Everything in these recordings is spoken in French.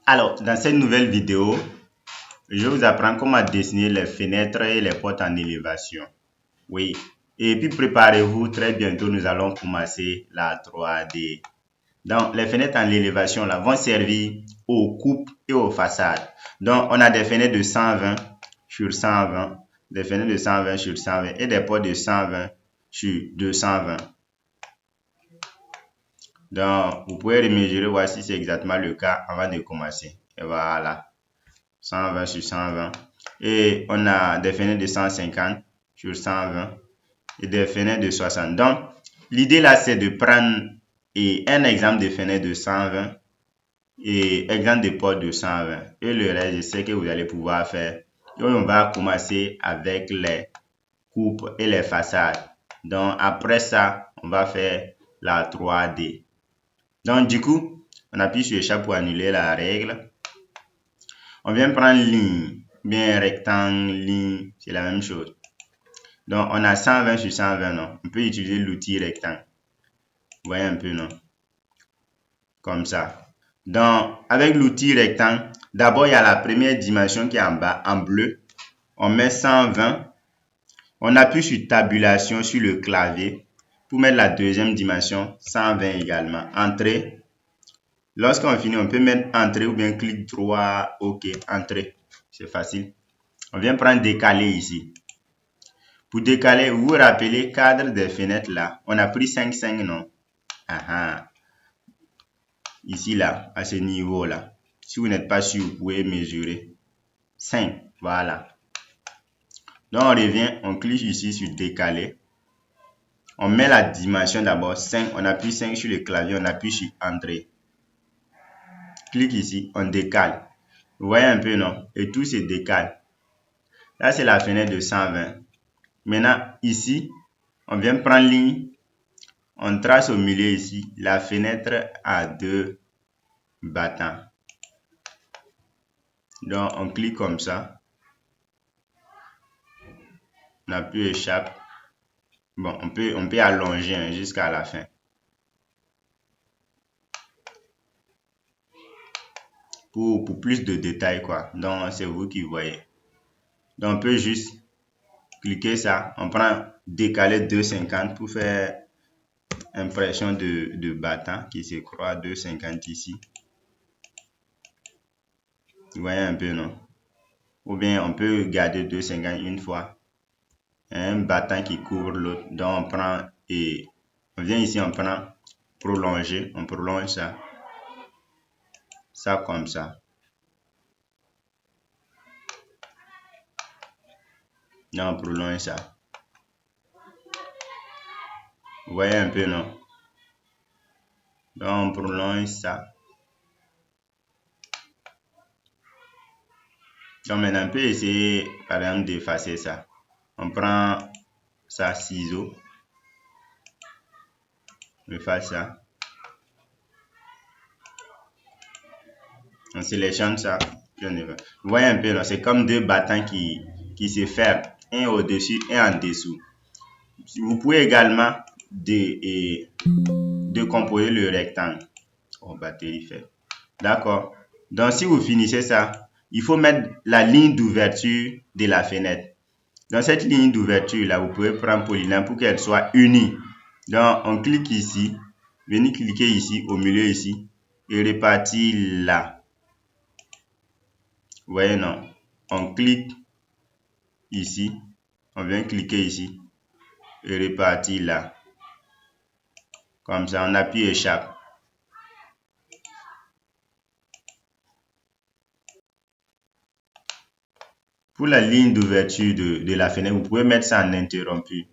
Alors, dans cette nouvelle vidéo, je vais vous apprendre comment dessiner les fenêtres et les portes en élévation. Oui, et puis préparez-vous, très bientôt nous allons commencer la 3D. Donc, les fenêtres en élévation là, vont servir aux coupes et aux façades. Donc, on a des fenêtres de 120 sur 120, des fenêtres de 120 sur 120 et des portes de 120 sur 220. Donc, vous pouvez remesurer, voir si c'est exactement le cas avant de commencer. Et voilà, 120 sur 120. Et on a des fenêtres de 150 sur 120 et des fenêtres de 60. Donc, l'idée là, c'est de prendre un exemple de fenêtre de 120 et exemple de porte de 120. Et le reste, je sais que vous allez pouvoir faire. Et on va commencer avec les coupes et les façades. Donc, après ça, on va faire la 3D. Donc, du coup, on appuie sur échappe pour annuler la règle. On vient prendre ligne, bien rectangle, ligne, c'est la même chose. Donc, on a 120 sur 120, non? On peut utiliser l'outil rectangle. Vous voyez un peu, non? Comme ça. Donc, avec l'outil rectangle, d'abord, il y a la première dimension qui est en bas, en bleu. On met 120. On appuie sur tabulation sur le clavier pour mettre la deuxième dimension, 120 également. Entrée. Lorsqu'on finit, on peut mettre entrée ou bien clic droit, OK, entrée. C'est facile. On vient prendre décaler ici. Pour décaler, vous vous rappelez cadre des fenêtres là. On a pris 5,5, non? Ici là, à ce niveau là. Si vous n'êtes pas sûr, vous pouvez mesurer. 5, voilà. Donc on revient, on clique ici sur décaler. On met la dimension d'abord 5. On appuie 5 sur le clavier, on appuie sur entrée. Clique ici, on décale. Vous voyez un peu, non? Et tout se décale. Là, c'est la fenêtre de 120. Maintenant, ici, on vient prendre ligne. On trace au milieu ici la fenêtre à 2 battants. Donc, on clique comme ça. On appuie échappe. Bon, on peut allonger jusqu'à la fin. Pour plus de détails, quoi. Donc, c'est vous qui voyez. Donc, on peut juste cliquer ça. On prend décaler 2,50 pour faire impression de battant qui se croit à 2,50 ici. Vous voyez un peu, non? Ou bien, on peut garder 2,50 une fois. Un battant qui couvre l'autre. Donc, on prend et on vient ici, on prend prolonger. On prolonge ça. Ça comme ça. Là, on prolonge ça. Vous voyez un peu, non? Donc, on prolonge ça. Donc, maintenant, on peut essayer, par exemple, d'effacer ça. On prend ça, ciseaux. On efface ça. On sélectionne ça. Vous voyez un peu, non? C'est comme deux battants qui se ferment. Un au-dessus et en dessous. Vous pouvez également décomposer le rectangle. Oh, batterie fait. D'accord. Donc, si vous finissez ça, il faut mettre la ligne d'ouverture de la fenêtre. Dans cette ligne d'ouverture là, vous pouvez prendre polyname pour qu'elle soit unie. Donc, on clique ici. Venez cliquer ici, au milieu ici. Et répartir là. Vous voyez, non? On clique ici. On vient cliquer ici. Et répartir là. Comme ça, on appuie échappe. Pour la ligne d'ouverture de la fenêtre, vous pouvez mettre ça en interrompu.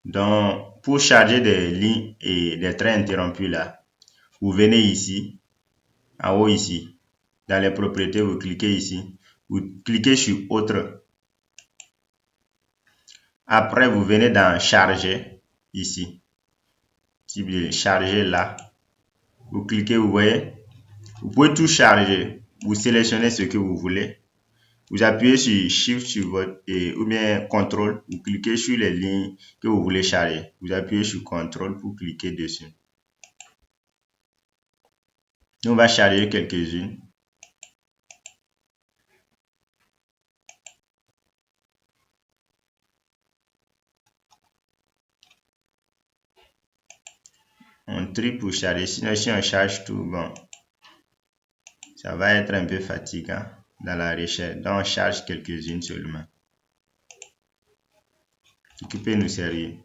Donc, pour charger des lignes et des traits interrompus là, vous venez ici, en haut ici, dans les propriétés, vous cliquez ici, vous cliquez sur autre. Après, vous venez dans charger, ici. Si vous chargez là, vous cliquez, vous voyez, vous pouvez tout charger. Vous sélectionnez ce que vous voulez. Vous appuyez sur Shift sur votre ou bien CTRL, vous cliquez sur les lignes que vous voulez charger. Vous appuyez sur CTRL pour cliquer dessus. Nous, on va charger quelques-unes. trie pour charger. Sinon, si on charge tout, bon, ça va être un peu fatigant dans la recherche. Donc, on charge quelques-unes seulement. Ce qui peut nous servir.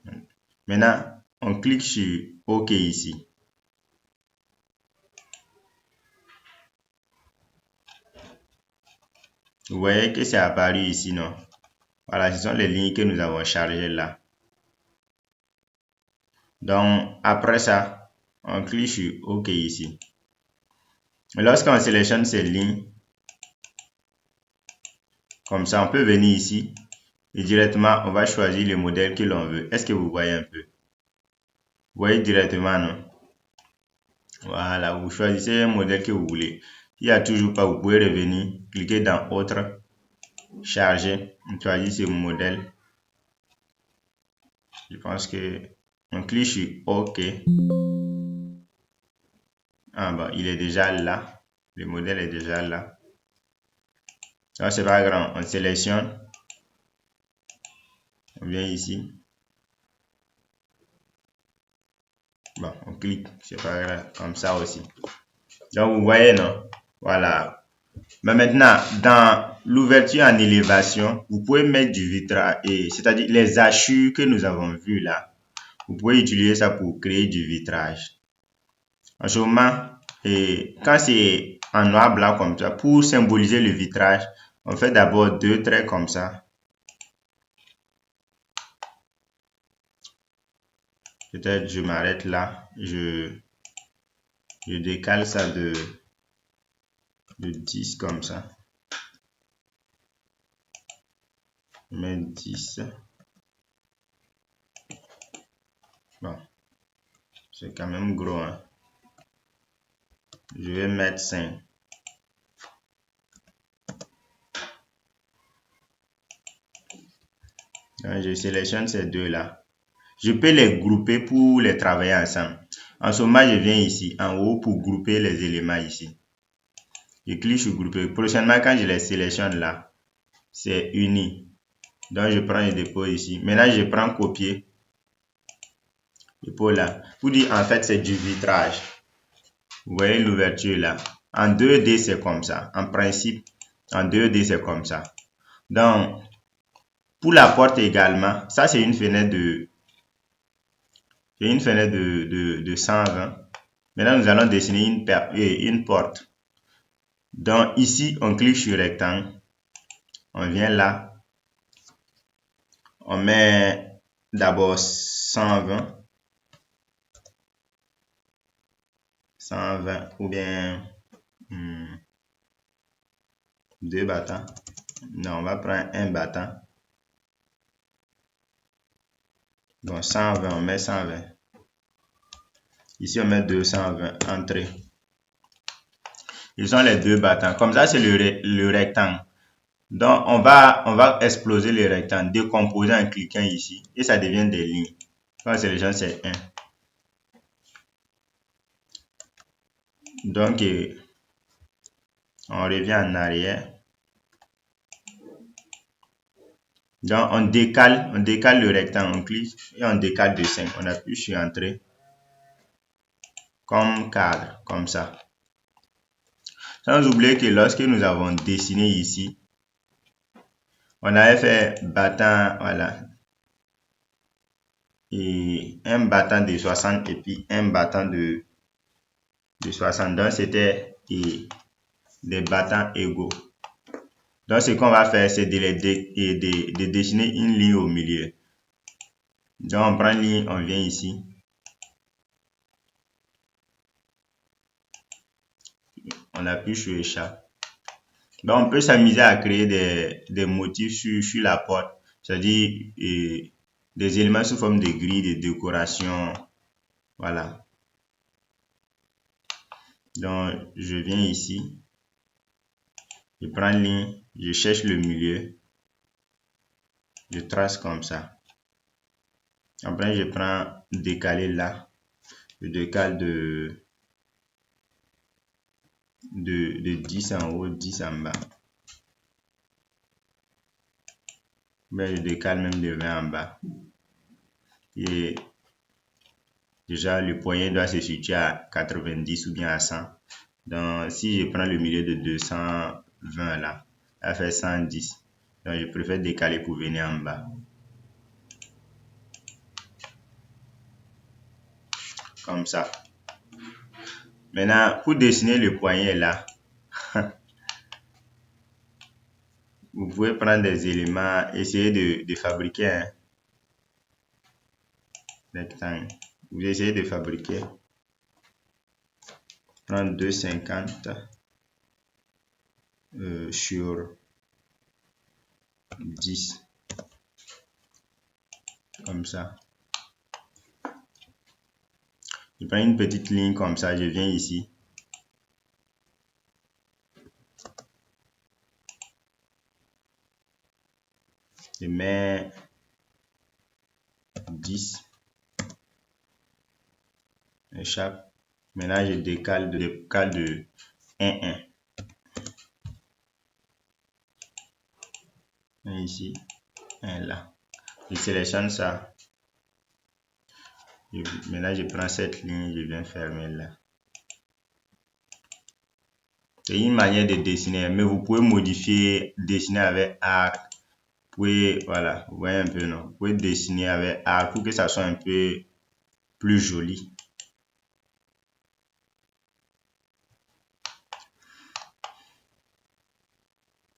Maintenant, on clique sur OK ici. Vous voyez que c'est apparu ici, non? Voilà, ce sont les lignes que nous avons chargées là. Donc, après ça, on clique sur OK ici. Lorsqu'on sélectionne ces lignes, comme ça, on peut venir ici et directement, on va choisir le modèle que l'on veut. Est-ce que vous voyez un peu? Vous voyez directement, non? Voilà, vous choisissez un modèle que vous voulez. S'il n'y a toujours pas, vous pouvez revenir, cliquer dans Autre, Charger, choisissez ce modèle. Je pense que on clique sur OK. Ah bon, il est déjà là. Le modèle est déjà là. Ça, c'est pas grave. On sélectionne. On vient ici. Bon, on clique. C'est pas grave. Comme ça aussi. Donc, vous voyez, non? Voilà. Mais maintenant, dans l'ouverture en élévation, vous pouvez mettre du vitrage, c'est-à-dire les hachures que nous avons vues là. Vous pouvez utiliser ça pour créer du vitrage. En ce moment, quand c'est en noir blanc comme ça, pour symboliser le vitrage, on fait d'abord 2 traits comme ça. Peut-être je m'arrête là. Je décale ça de 10 comme ça. Je mets 10. Bon, c'est quand même gros, hein. Je vais mettre 5. Donc, je sélectionne ces deux-là. Je peux les grouper pour les travailler ensemble. En ce moment, je viens ici, en haut, pour grouper les éléments ici. Je clique sur grouper. Prochainement, quand je les sélectionne là, c'est uni. Donc, je prends et dépose ici. Maintenant, je prends copier. Dépôt là. Pour dire, en fait, c'est du vitrage. Vous voyez l'ouverture là. En 2D, c'est comme ça. En principe, en 2D, c'est comme ça. Donc, pour la porte également, ça, c'est une fenêtre de 120. Maintenant, nous allons dessiner une porte. Donc, ici, on clique sur rectangle. On vient là. On met d'abord 120. 120 ou bien 2 battants. Non, on va prendre un battant. Donc 120, on met 120. Ici, on met 220, entrée. Ils sont les 2 battants. Comme ça, c'est le rectangle. Donc, on va exploser le rectangle, décomposer en cliquant ici. Et ça devient des lignes. Quand c'est les gens, c'est 1. Donc, on revient en arrière. Donc, on décale le rectangle. On clique et on décale de 5. On appuie sur Entrée. Comme cadre, comme ça. Sans oublier que lorsque nous avons dessiné ici, on avait fait battant, voilà, et un battant de 60 et puis un battant de 60. Donc, c'était des battants égaux. Donc, ce qu'on va faire, c'est de dessiner une ligne au milieu. Donc, on prend une ligne, on vient ici. On appuie sur échappe. Donc, on peut s'amuser à créer des motifs sur la porte. C'est-à-dire des éléments sous forme de grilles, de décoration. Voilà. Donc, je viens ici. Je prends une ligne. Je cherche le milieu. Je trace comme ça. Après, je prends décaler là. Je décale de 10 en haut, 10 en bas. Ben, je décale même de 20 en bas. Et déjà le poignet doit se situer à 90 ou bien à 100. Donc, si je prends le milieu de 220 là, ça fait 110. Donc, je préfère décaler pour venir en bas. Comme ça. Maintenant, pour dessiner le poignet là, vous pouvez prendre des éléments, essayer de fabriquer un rectangle. Vous essayez de fabriquer. Prendre 2,50 sur 10. Comme ça. Je prends une petite ligne comme ça, je viens ici. Je mets 10. Échappe. Maintenant, je décale de 1, 1. Ici, 1 là. Je sélectionne ça. Maintenant, je prends cette ligne, je viens fermer là. C'est une manière de dessiner, mais vous pouvez modifier, dessiner avec arc. Vous pouvez, voilà, vous voyez un peu, non? Vous pouvez dessiner avec arc pour que ça soit un peu plus joli.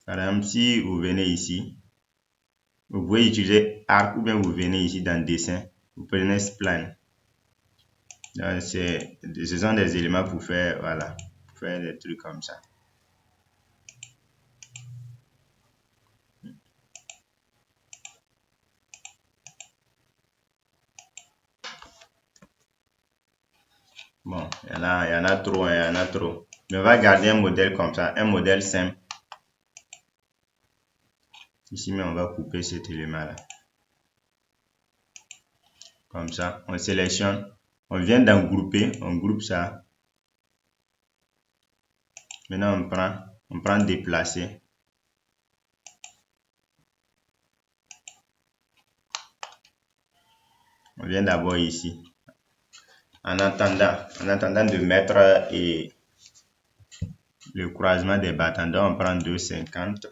Par exemple, si vous venez ici, vous pouvez utiliser arc ou bien vous venez ici dans dessin, vous prenez spline. Donc, ce sont des éléments pour faire, voilà, pour faire des trucs comme ça. Bon, il y en a trop, il y en a trop. Mais on va garder un modèle comme ça, un modèle simple. Ici, mais on va couper cet élément-là. Comme ça, on sélectionne. On vient d'engrouper, on groupe ça. Maintenant, on prend déplacer. On vient d'abord ici. En attendant de mettre le croisement des battants, on prend 2,50.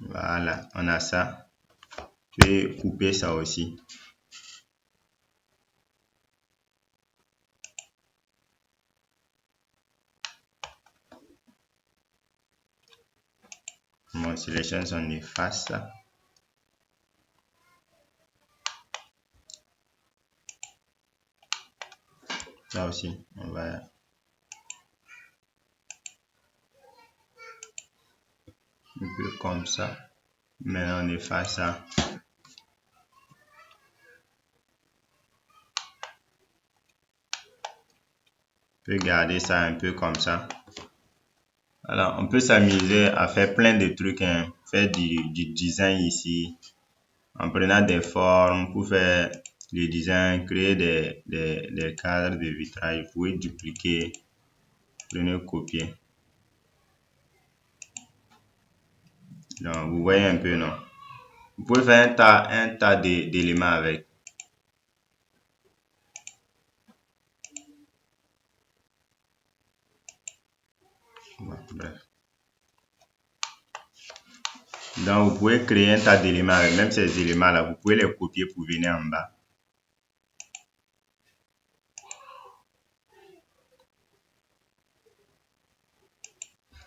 Voilà, on a ça. Je vais couper ça aussi. Bon, sélectionne, on efface ça. Ça aussi, on va un peu comme ça. Maintenant, on efface ça. On peut garder ça un peu comme ça. Alors, on peut s'amuser à faire plein de trucs, hein. Faire du design ici, en prenant des formes pour faire le design, créer des cadres de vitrage. Vous pouvez dupliquer, prenez, copier. Donc, vous voyez un peu, non? Vous pouvez faire un tas d'éléments avec. Bon, bref. Donc, vous pouvez créer un tas d'éléments avec. Même ces éléments-là, vous pouvez les copier pour venir en bas.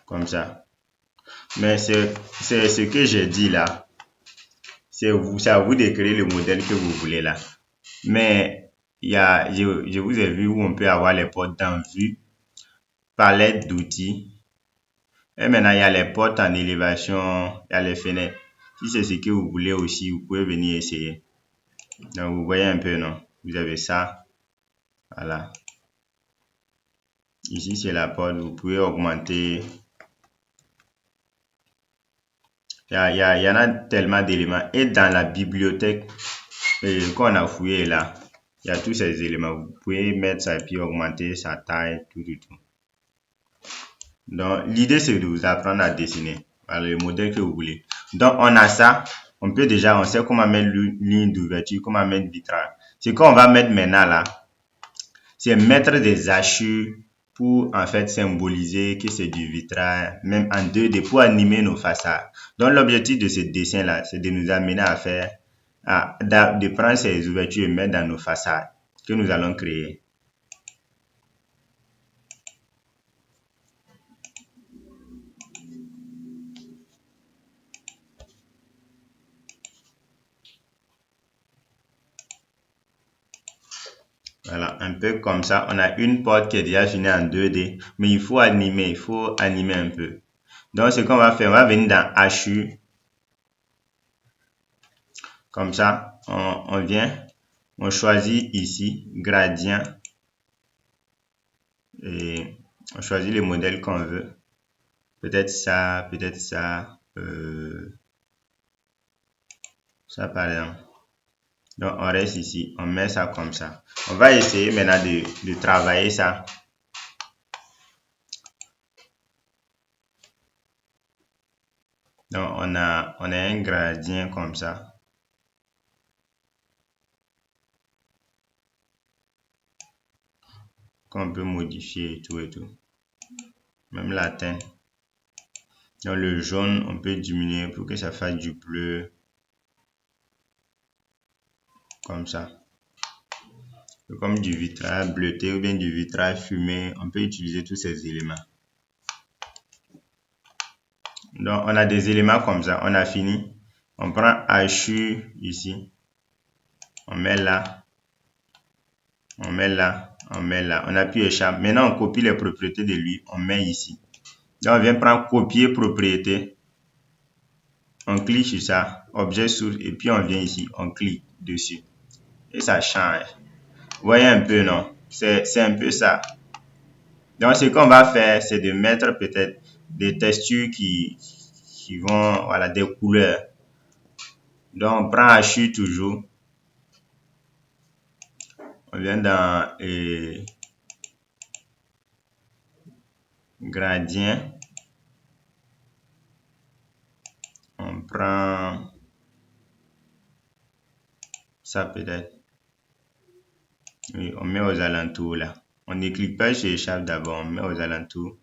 Comme ça. Mais c'est ce que j'ai dit là. C'est à vous de créer le modèle que vous voulez là. Mais je vous ai vu où on peut avoir les portes dans vue, palette d'outils. Et maintenant, il y a les portes en élévation, il y a les fenêtres. Si c'est ce que vous voulez aussi, vous pouvez venir essayer. Donc, vous voyez un peu, non? Vous avez ça. Voilà. Ici, c'est la porte. Vous pouvez augmenter. Il y en a tellement d'éléments. Et dans la bibliothèque qu'on a fouillé là, il y a tous ces éléments. Vous pouvez mettre ça et puis augmenter sa taille, tout. Donc, l'idée, c'est de vous apprendre à dessiner. Voilà le modèle que vous voulez. Donc, on a ça. On sait comment mettre ligne d'ouverture, comment mettre vitrage. Ce qu'on va mettre maintenant là, c'est mettre des hachures pour en fait symboliser que c'est du vitrage, même en 2D, pour animer nos façades. Donc, l'objectif de ce dessin-là, c'est de nous amener à faire, de prendre ces ouvertures et mettre dans nos façades que nous allons créer. Voilà, un peu comme ça. On a une porte qui est déjà finie en 2D, mais il faut animer un peu. Donc, ce qu'on va faire, on va venir dans HU. Comme ça, on vient, on choisit ici, gradient, et on choisit le modèle qu'on veut. Peut-être ça, ça par exemple. Donc, on reste ici, on met ça comme ça. On va essayer maintenant de travailler ça. Donc, on a un gradient comme ça. Qu'on peut modifier et tout. Même la teinte. Donc, le jaune, on peut diminuer pour que ça fasse du bleu. Comme ça. Comme du vitrage bleuté ou bien du vitrage fumé, on peut utiliser tous ces éléments. Donc, on a des éléments comme ça. On a fini. On prend hachure ici. On met là. On met là. On met là. On appuie échappe. Maintenant, on copie les propriétés de lui. On met ici. Donc, on vient prendre copier propriété. On clique sur ça. Objet source. Et puis, on vient ici. On clique dessus. Et ça change. Vous voyez un peu, non? C'est un peu ça. Donc, ce qu'on va faire, c'est de mettre peut-être des textures qui vont, voilà, des couleurs. Donc, on prend HU toujours. On vient dans gradient. On prend ça peut-être. Oui, on met aux alentours là. On ne clique pas sur échappe d'abord, on met aux alentours.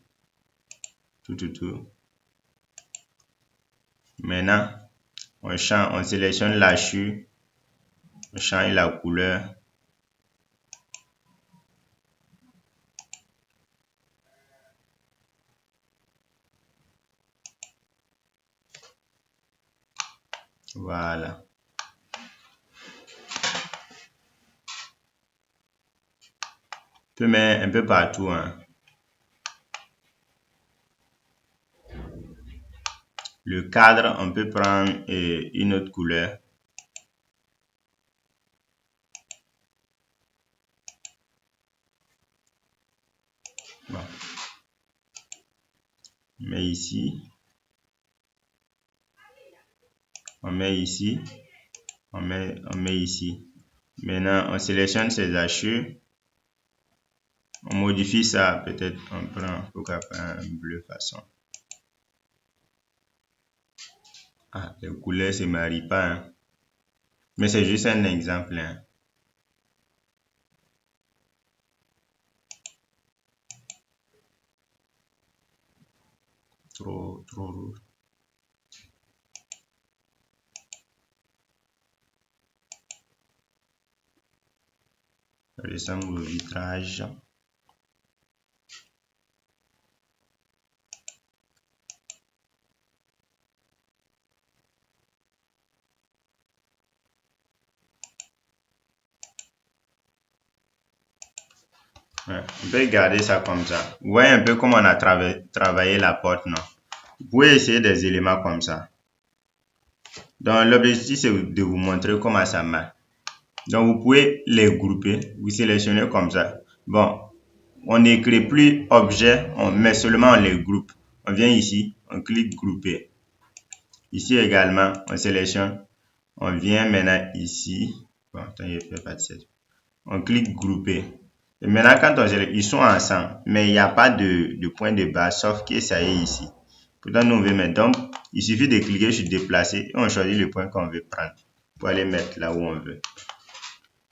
Tout. Maintenant, on sélectionne l'hachure. On change la couleur. Voilà. On peut mettre un peu partout, hein. Le cadre, on peut prendre une autre couleur. Bon. On met ici. On met ici. On met ici. Maintenant, on sélectionne ces hachures. On modifie ça. Peut-être on prend, pourquoi pas un bleu façon. Ah, les couleurs ne se marient pas, hein. Mais c'est juste un exemple, hein. Trop rouge. Ça ressemble au vitrage. Ouais, on peut garder ça comme ça. Vous voyez un peu comment on a travaillé la porte, non? Vous pouvez essayer des éléments comme ça. Donc, l'objectif, c'est de vous montrer comment ça marche. Donc, vous pouvez les grouper. Vous sélectionnez comme ça. Bon, on n'écrit plus objet, mais seulement on les groupe. On vient ici, on clique grouper. Ici également, on sélectionne. On vient maintenant ici. Bon, attends, je fais pas de cette. On clique grouper. Et maintenant, quand on sélectionne, ils sont ensemble, mais il n'y a pas de point de base, sauf que ça y est ici. Pourtant, nous on veut mettre. Donc, il suffit de cliquer sur déplacer et on choisit le point qu'on veut prendre pour aller mettre là où on veut.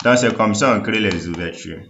Donc, c'est comme ça on crée les ouvertures.